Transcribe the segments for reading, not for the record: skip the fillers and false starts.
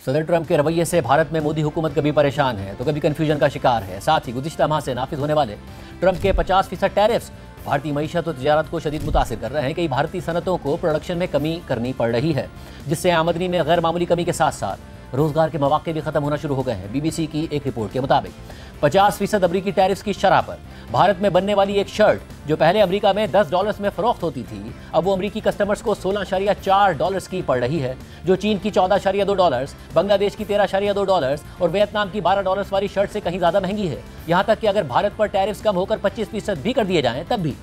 सदर ट्रंप के रवैये से भारत में मोदी हुकूमत कभी परेशान है तो कभी कंफ्यूजन का शिकार है। साथ ही गुज़िश्ता माह से नाफिज होने वाले ट्रंप के 50% टैरिफ्स भारतीय मईशत और तिजारत को शदीद मुतासिर कर रहे हैं। कई भारतीय सनतों को प्रोडक्शन में कमी करनी पड़ रही है, जिससे आमदनी में गैर मामूली कमी के साथ साथ रोजगार के मौके भी खत्म होना शुरू हो गए हैं। बीबीसी की एक रिपोर्ट के मुताबिक 50% अमरीकी टैरिफ्स की शरह पर भारत में बनने वाली एक शर्ट जो पहले अमेरिका में $10 में फरोख्त होती थी, अब वो अमरीकी कस्टमर्स को $16.4 की पड़ रही है, जो चीन की $14.2, बांग्लादेश की $13.2 और वियतनाम की $12 वाली शर्ट से कहीं ज़्यादा महंगी है। यहाँ तक कि अगर भारत पर टैरिफ्स कम होकर 25% भी कर दिए जाएं, तब भी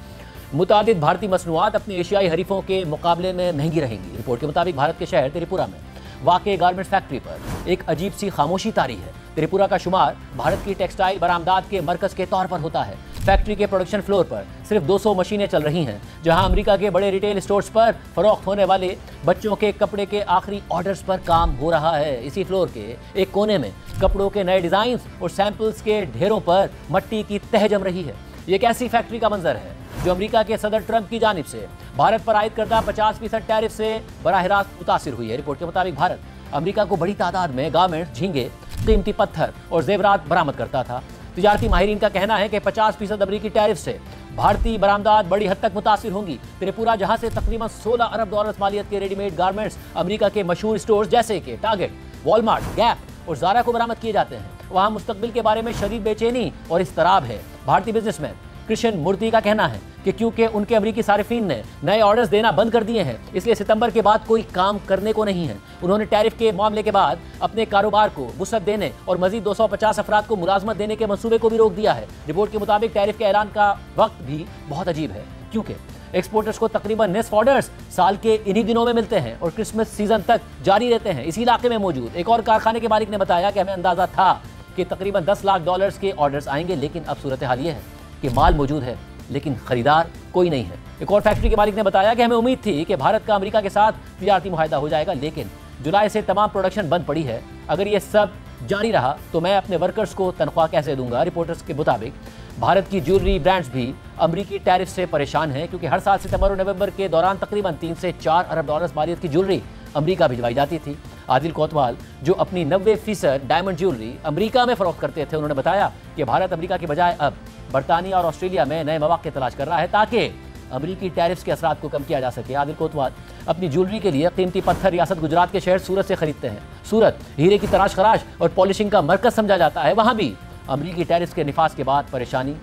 मुतादिद भारतीय मसनूआत अपने एशियाई हरीफों के मुकाबले में महंगी रहेंगी। रिपोर्ट के मुताबिक भारत के शहर त्रिपुरा में वाक़े गारमेंट्स फैक्ट्री पर एक अजीब सी खामोशी तारी है। त्रिपुरा का शुमार भारत की टेक्सटाइल बरामदात के मरकज़ के तौर पर होता है। फैक्ट्री के प्रोडक्शन फ्लोर पर सिर्फ 200 मशीनें चल रही हैं, जहां अमेरिका के बड़े रिटेल स्टोर्स पर फरोख्त होने वाले बच्चों के कपड़े के आखिरी ऑर्डर्स पर काम हो रहा है। इसी फ्लोर के एक कोने में कपड़ों के नए डिज़ाइन और सैंपल्स के ढेरों पर मट्टी की तह जम रही है। ये एक ऐसी फैक्ट्री का मंजर है जो अमेरिका के सदर ट्रंप की जानिब से भारत पर आयद करदा 50% टैरिफ से बराह रास्त मुतासिर हुई है। रिपोर्ट के मुताबिक भारत अमेरिका को बड़ी तादाद में गारमेंट्स, झींगे, कीमती पत्थर और जेवरात बरामद करता था। तिजारती माहिरीन का कहना है कि 50% अमरीकी टैरिफ से भारतीय बरामदात बड़ी हद तक मुतासिर होंगी। त्रिपुरा, जहां से तकरीबन $16 अरब मालियत के रेडीमेड गारमेंट्स अमेरिका के मशहूर स्टोर्स जैसे कि टारगेट, वॉलमार्ट, गैप और ज़ारा को बरामद किए जाते हैं, वहां मुस्तकबिल के बारे में शदीद बेचैनी और इस्तराब है। भारतीय बिजनेसमैन कृष्ण मूर्ति का कहना है कि क्योंकि उनके अमरीकी सारिफीन ने नए ऑर्डर्स देना बंद कर दिए हैं, इसलिए सितंबर के बाद कोई काम करने को नहीं है। उन्होंने टैरिफ के मामले के बाद अपने कारोबार को वुसअत देने और मजीद 250 अफराद को मुलाजमत देने के मंसूबे को भी रोक दिया है। रिपोर्ट के मुताबिक टैरिफ के ऐलान का वक्त भी बहुत अजीब है, क्योंकि एक्सपोर्टर्स को तकरीबन निस्फ ऑर्डर्स साल के इन्हीं दिनों में मिलते हैं और क्रिसमस सीजन तक जारी रहते हैं। इसी इलाके में मौजूद एक और कारखाने के मालिक ने बताया कि हमें अंदाजा था कि तकरीबन $10 लाख के ऑर्डर्स आएंगे, लेकिन अब सूरत हाल ये है कि माल मौजूद है लेकिन खरीदार कोई नहीं है। एक और फैक्ट्री के मालिक ने बताया कि हमें उम्मीद थी कि भारत का अमेरिका के साथ तिजारती मुआहदा हो जाएगा, लेकिन जुलाई से तमाम प्रोडक्शन बंद पड़ी है। अगर ये सब जारी रहा तो मैं अपने वर्कर्स को तनख्वाह कैसे दूंगा। रिपोर्टर्स के मुताबिक भारत की ज्वेलरी ब्रांड्स भी अमरीकी टैरिफ से परेशान हैं, क्योंकि हर साल सितंबर और नवंबर के दौरान तकरीबन $3 से $4 अरब मालियत की ज्वेलरी अमरीका भिजवाई जाती थी। आदिल कोतवाल, जो अपनी 90% डायमंड ज्वेलरी अमरीका में फरोख्त करते थे, उन्होंने बताया कि भारत अमरीका के बजाय अब बरतानिया और ऑस्ट्रेलिया में नए मौके तलाश कर रहा है ताकि अमरीकी टैरिफ्स के असरात को कम किया जा सके। आदिल कोतवाल अपनी ज्वेलरी के लिए कीमती पत्थर रियासत गुजरात के शहर सूरत से खरीदते हैं। सूरत हीरे की तराश खराश और पॉलिशिंग का मरकज समझा जाता है। वहाँ भी अमरीकी टैरिफ्स के निफाज के बाद परेशानी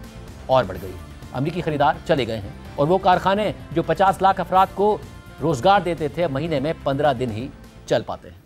और बढ़ गई। अमरीकी खरीदार चले गए हैं और वो कारखाने जो 50 लाख अफराद को रोजगार देते थे, महीने में 15 दिन ही चल पाते हैं।